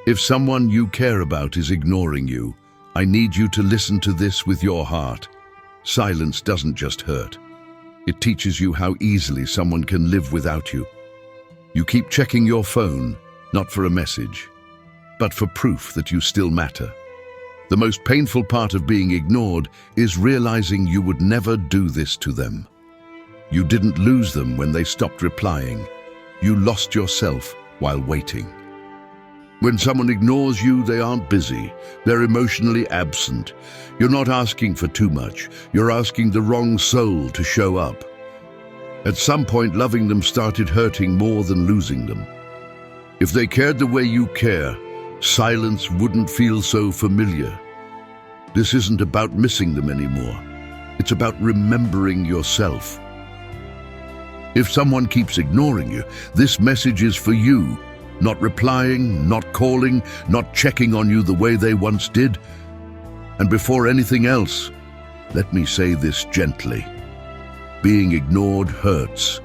If someone you care about is ignoring you, I need you to listen to this with your heart. Silence doesn't just hurt. It teaches you how easily someone can live without you. You keep checking your phone, not for a message, but for proof that you still matter. The most painful part of being ignored is realizing you would never do this to them. You didn't lose them when they stopped replying. You lost yourself while waiting. When someone ignores you, they aren't busy. They're emotionally absent. You're not asking for too much. You're asking the wrong soul to show up. At some point, loving them started hurting more than losing them. If they cared the way you care, silence wouldn't feel so familiar. This isn't about missing them anymore. It's about remembering yourself. If someone keeps ignoring you, this message is for you. Not replying, not calling, not checking on you the way they once did. And before anything else, let me say this gently. Being ignored hurts.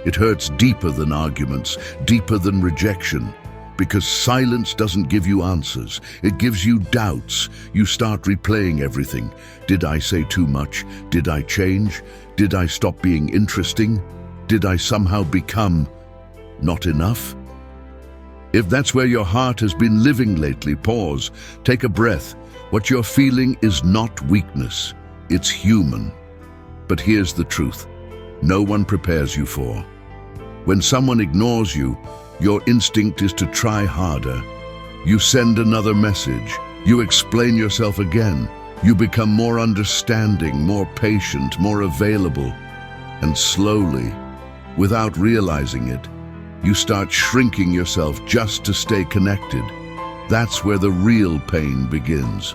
It hurts deeper than arguments, deeper than rejection. Because silence doesn't give you answers. It gives you doubts. You start replaying everything. Did I say too much? Did I change? Did I stop being interesting? Did I somehow become not enough? If that's where your heart has been living lately, pause, take a breath. What you're feeling is not weakness, it's human. But here's the truth, no one prepares you for. When someone ignores you, your instinct is to try harder. You send another message, you explain yourself again, you become more understanding, more patient, more available. And slowly, without realizing it, you start shrinking yourself just to stay connected. That's where the real pain begins.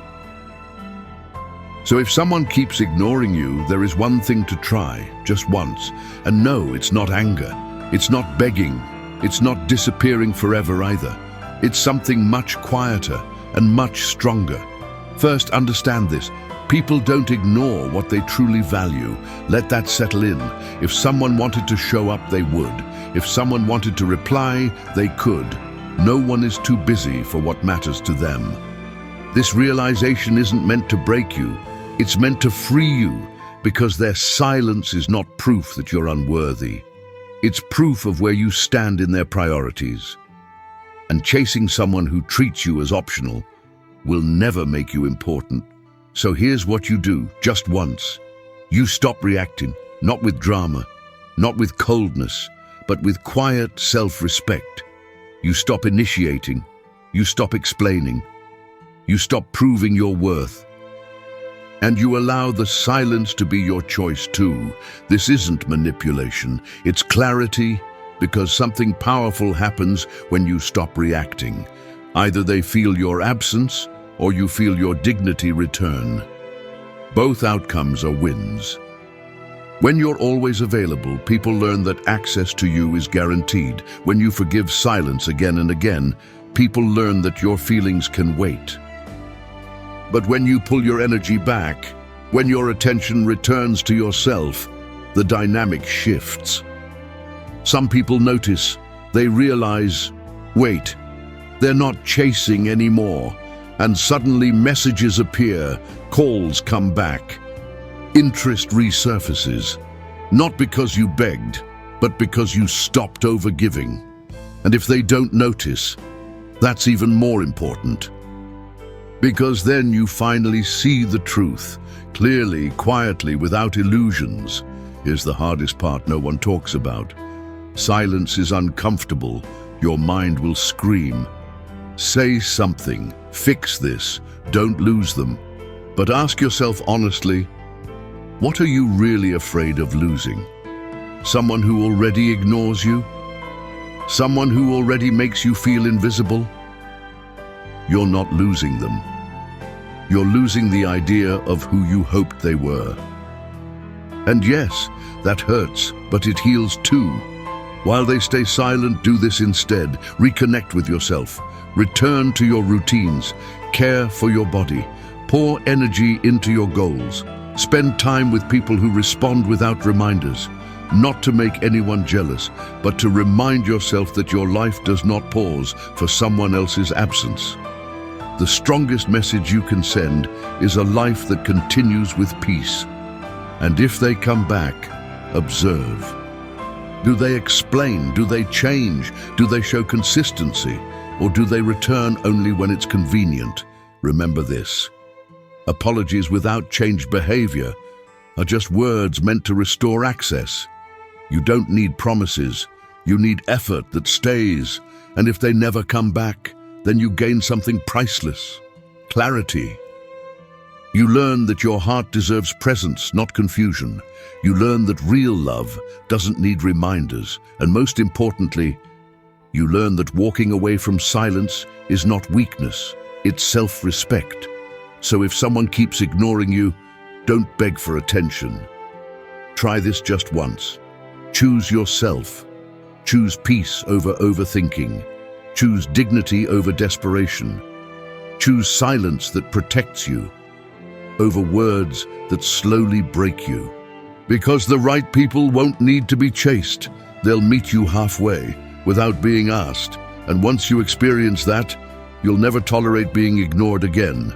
So if someone keeps ignoring you, there is one thing to try, just once. And no, it's not anger. It's not begging. It's not disappearing forever either. It's something much quieter and much stronger. First, understand this. People don't ignore what they truly value. Let that settle in. If someone wanted to show up, they would. If someone wanted to reply, they could. No one is too busy for what matters to them. This realization isn't meant to break you. It's meant to free you, because their silence is not proof that you're unworthy. It's proof of where you stand in their priorities. And chasing someone who treats you as optional will never make you important. So here's what you do, just once. You stop reacting, not with drama, not with coldness, but with quiet self-respect. You stop initiating, you stop explaining, you stop proving your worth. And you allow the silence to be your choice too. This isn't manipulation, it's clarity, because something powerful happens when you stop reacting. Either they feel your absence, or you feel your dignity return. Both outcomes are wins. When you're always available, people learn that access to you is guaranteed. When you forgive silence again and again, people learn that your feelings can wait. But when you pull your energy back, when your attention returns to yourself, the dynamic shifts. Some people notice, they realize, wait, they're not chasing anymore. And suddenly messages appear, calls come back. Interest resurfaces, not because you begged, but because you stopped overgiving. And if they don't notice, that's even more important. Because then you finally see the truth, clearly, quietly, without illusions. Here's the hardest part no one talks about. Silence is uncomfortable. Your mind will scream. Say something, fix this, don't lose them. But ask yourself honestly, what are you really afraid of losing? Someone who already ignores you? Someone who already makes you feel invisible? You're not losing them. You're losing the idea of who you hoped they were. And yes, that hurts, but it heals too. While they stay silent, do this instead. Reconnect with yourself. Return to your routines. Care for your body. Pour energy into your goals. Spend time with people who respond without reminders. not to make anyone jealous, but to remind yourself that your life does not pause for someone else's absence. The strongest message you can send is a life that continues with peace. And if they come back, observe. Do they explain? Do they change? Do they show consistency? Or do they return only when it's convenient? Remember this: apologies without changed behavior are just words meant to restore access. You don't need promises. You need effort that stays. And if they never come back, then you gain something priceless: clarity. You learn that your heart deserves presence, not confusion. You learn that real love doesn't need reminders. And most importantly, you learn that walking away from silence is not weakness, it's self-respect. So if someone keeps ignoring you, don't beg for attention. Try this just once. Choose yourself. Choose peace over overthinking. Choose dignity over desperation. Choose silence that protects you over words that slowly break you. Because the right people won't need to be chased. They'll meet you halfway without being asked. And once you experience that, you'll never tolerate being ignored again.